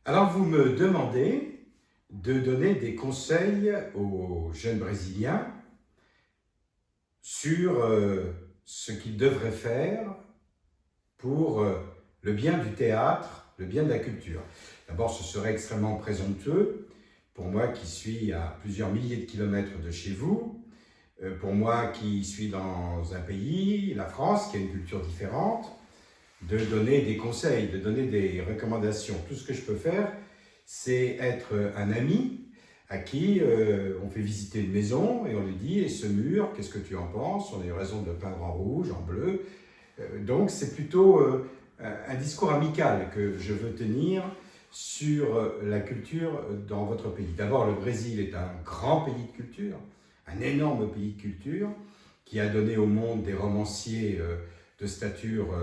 Alors vous me demandez de donner des conseils aux jeunes Brésiliens sur ce qu'ils devraient faire pour le bien du théâtre, le bien de la culture. D'abord, ce serait extrêmement présomptueux pour moi qui suis à plusieurs milliers de kilomètres de chez vous, pour moi qui suis dans un pays, la France, qui a une culture différente, de donner des conseils, de donner des recommandations. Tout ce que je peux faire, c'est être un ami à qui on fait visiter une maison et on lui dit « Et ce mur, qu'est-ce que tu en penses ?» On a eu raison de le peindre en rouge, en bleu. Donc c'est plutôt un discours amical que je veux tenir sur la culture dans votre pays. D'abord, le Brésil est un grand pays de culture, un énorme pays de culture, qui a donné au monde des romanciers de stature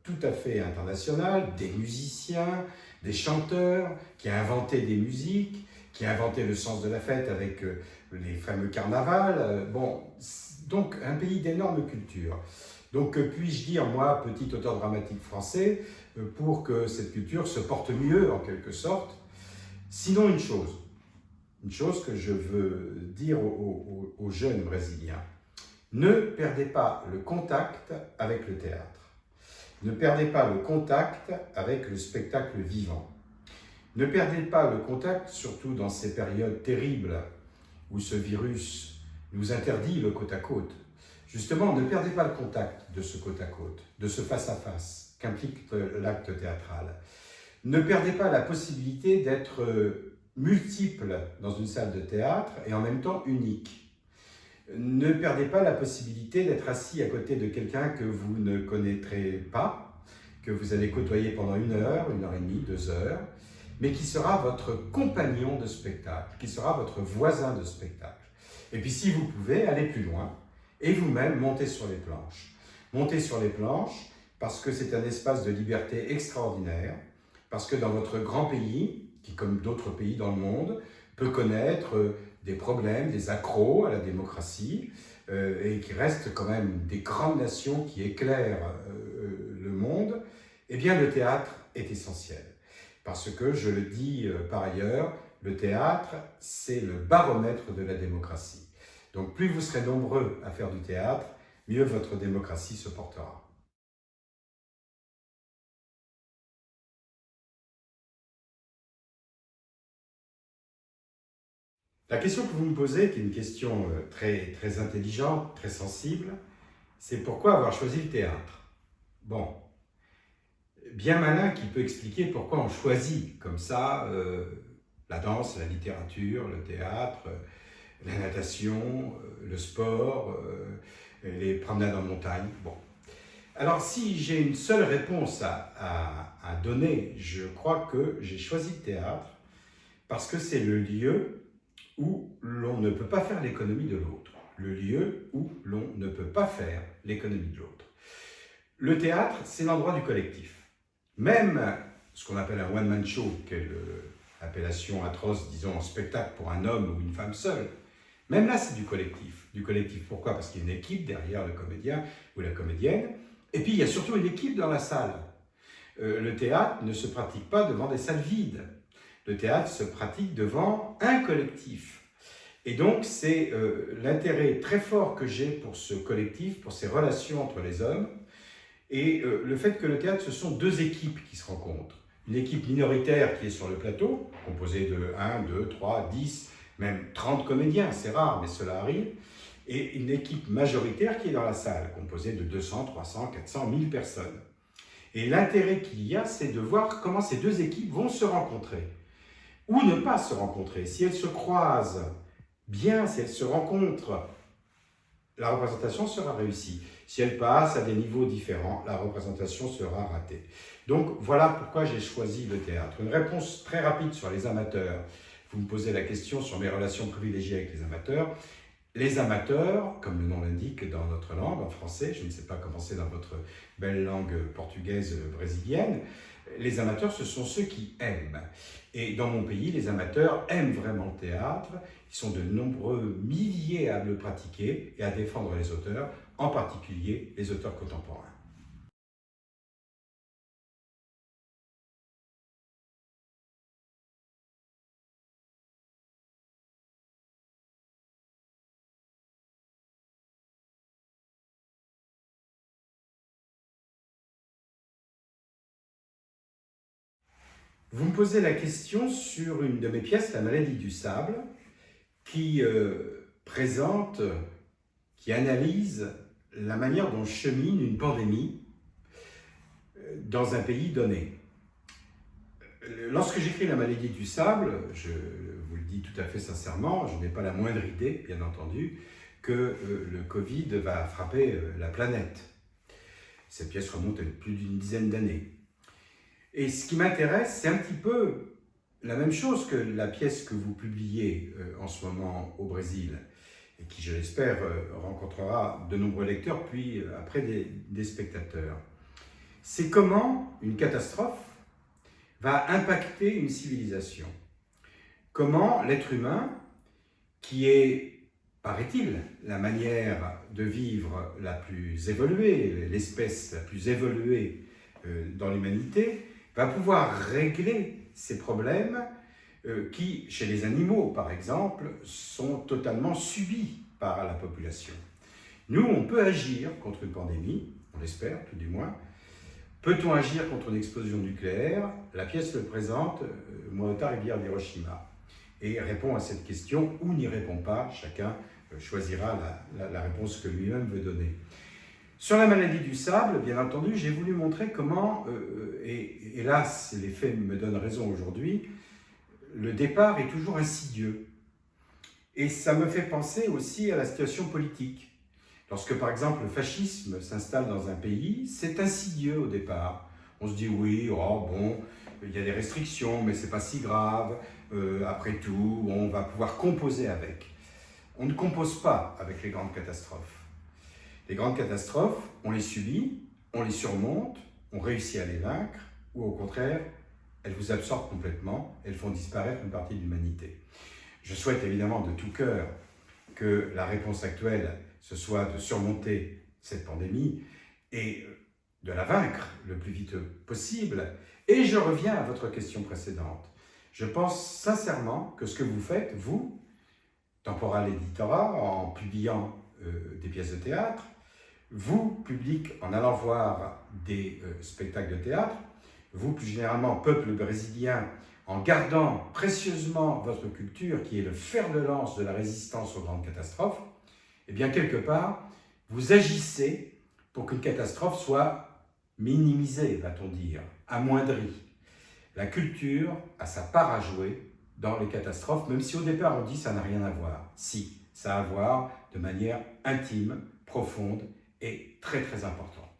tout à fait internationale, des musiciens, des chanteurs, qui a inventé des musiques, qui a inventé le sens de la fête avec les fameux carnavals. Bon, donc un pays d'énorme culture. Donc puis-je dire, moi, petit auteur dramatique français, pour que cette culture se porte mieux en quelque sorte, sinon une chose que je veux dire aux jeunes Brésiliens, ne perdez pas le contact avec le théâtre. Ne perdez pas le contact avec le spectacle vivant. Ne perdez pas le contact, surtout dans ces périodes terribles où ce virus nous interdit le côte à côte. Justement, ne perdez pas le contact de ce côte à côte, de ce face-à-face qu'implique l'acte théâtral. Ne perdez pas la possibilité d'être multiple dans une salle de théâtre et en même temps unique. Ne perdez pas la possibilité d'être assis à côté de quelqu'un que vous ne connaîtrez pas, que vous allez côtoyer pendant 1 heure et demie, 2 heures, mais qui sera votre compagnon de spectacle, qui sera votre voisin de spectacle. Et puis si vous pouvez, aller plus loin et vous-même monter sur les planches. Montez sur les planches parce que c'est un espace de liberté extraordinaire, parce que dans votre grand pays, qui comme d'autres pays dans le monde, peut connaître des problèmes, des accros à la démocratie, et qui reste quand même des grandes nations qui éclairent le monde, eh bien le théâtre est essentiel. Parce que, je le dis par ailleurs, le théâtre, c'est le baromètre de la démocratie. Donc plus vous serez nombreux à faire du théâtre, mieux votre démocratie se portera. La question que vous me posez, qui est une question très, très intelligente, très sensible, c'est pourquoi avoir choisi le théâtre? Bon, bien malin qui peut expliquer pourquoi on choisit comme ça la danse, la littérature, le théâtre, la natation, le sport, les promenades en montagne. Bon. Alors si j'ai une seule réponse à donner, je crois que j'ai choisi le théâtre parce que c'est le lieu où l'on ne peut pas faire l'économie de l'autre. Le lieu où l'on ne peut pas faire l'économie de l'autre. Le théâtre, c'est l'endroit du collectif. Même ce qu'on appelle un one-man show, qui est l'appellation atroce, disons, en spectacle pour un homme ou une femme seule, même là, c'est du collectif. Du collectif, pourquoi? Parce qu'il y a une équipe derrière le comédien ou la comédienne, et puis il y a surtout une équipe dans la salle. Le théâtre ne se pratique pas devant des salles vides. Le théâtre se pratique devant un collectif. Et donc, c'est l'intérêt très fort que j'ai pour ce collectif, pour ces relations entre les hommes, et le fait que le théâtre, ce sont 2 équipes qui se rencontrent. Une équipe minoritaire qui est sur le plateau, composée de 1, 2, 3, 10, même 30 comédiens, c'est rare, mais cela arrive, et une équipe majoritaire qui est dans la salle, composée de 200, 300, 400, 1000 personnes. Et l'intérêt qu'il y a, c'est de voir comment ces 2 équipes vont se rencontrer, ou ne pas se rencontrer. Si elles se croisent bien, si elles se rencontrent, la représentation sera réussie. Si elle passe à des niveaux différents, la représentation sera ratée. Donc voilà pourquoi j'ai choisi le théâtre. Une réponse très rapide sur les amateurs. Vous me posez la question sur mes relations privilégiées avec les amateurs. Les amateurs, comme le nom l'indique dans notre langue, en français, je ne sais pas comment c'est dans votre belle langue portugaise brésilienne, les amateurs, ce sont ceux qui aiment. Et dans mon pays, les amateurs aiment vraiment le théâtre. Ils sont de nombreux milliers à le pratiquer et à défendre les auteurs, en particulier les auteurs contemporains. Vous me posez la question sur une de mes pièces, La maladie du sable, qui présente, qui analyse la manière dont chemine une pandémie dans un pays donné. Lorsque j'écris La maladie du sable, je vous le dis tout à fait sincèrement, je n'ai pas la moindre idée, bien entendu, que le Covid va frapper la planète. Cette pièce remonte à plus d'une dizaine d'années. Et ce qui m'intéresse, c'est un petit peu la même chose que la pièce que vous publiez en ce moment au Brésil, et qui, je l'espère, rencontrera de nombreux lecteurs, puis après des spectateurs. C'est comment une catastrophe va impacter une civilisation. Comment l'être humain, qui est, paraît-il, la manière de vivre la plus évoluée, l'espèce la plus évoluée dans l'humanité, va pouvoir régler ces problèmes qui, chez les animaux par exemple, sont totalement subis par la population. Nous, on peut agir contre une pandémie, on l'espère tout du moins. Peut-on agir contre une explosion nucléaire? La pièce le présente, Moota, rivière d'Hiroshima, et répond à cette question ou n'y répond pas. Chacun choisira la réponse que lui-même veut donner. Sur la maladie du sable, bien entendu, j'ai voulu montrer comment, et hélas, les faits me donnent raison aujourd'hui, le départ est toujours insidieux. Et ça me fait penser aussi à la situation politique. Lorsque, par exemple, le fascisme s'installe dans un pays, c'est insidieux au départ. On se dit, oui, oh, bon, il y a des restrictions, mais c'est pas si grave. Après tout, on va pouvoir composer avec. On ne compose pas avec les grandes catastrophes. Les grandes catastrophes, on les subit, on les surmonte, on réussit à les vaincre, ou au contraire, elles vous absorbent complètement, elles font disparaître une partie de l'humanité. Je souhaite évidemment de tout cœur que la réponse actuelle, ce soit de surmonter cette pandémie et de la vaincre le plus vite possible. Et je reviens à votre question précédente. Je pense sincèrement que ce que vous faites, vous, Temporal Editora, en publiant des pièces de théâtre, vous, public, en allant voir des spectacles de théâtre, vous, plus généralement, peuple brésilien, en gardant précieusement votre culture, qui est le fer de lance de la résistance aux grandes catastrophes, eh bien, quelque part, vous agissez pour qu'une catastrophe soit minimisée, va-t-on dire, amoindrie. La culture a sa part à jouer dans les catastrophes, même si au départ on dit ça n'a rien à voir. Si, ça a à voir de manière intime, profonde et très très importante.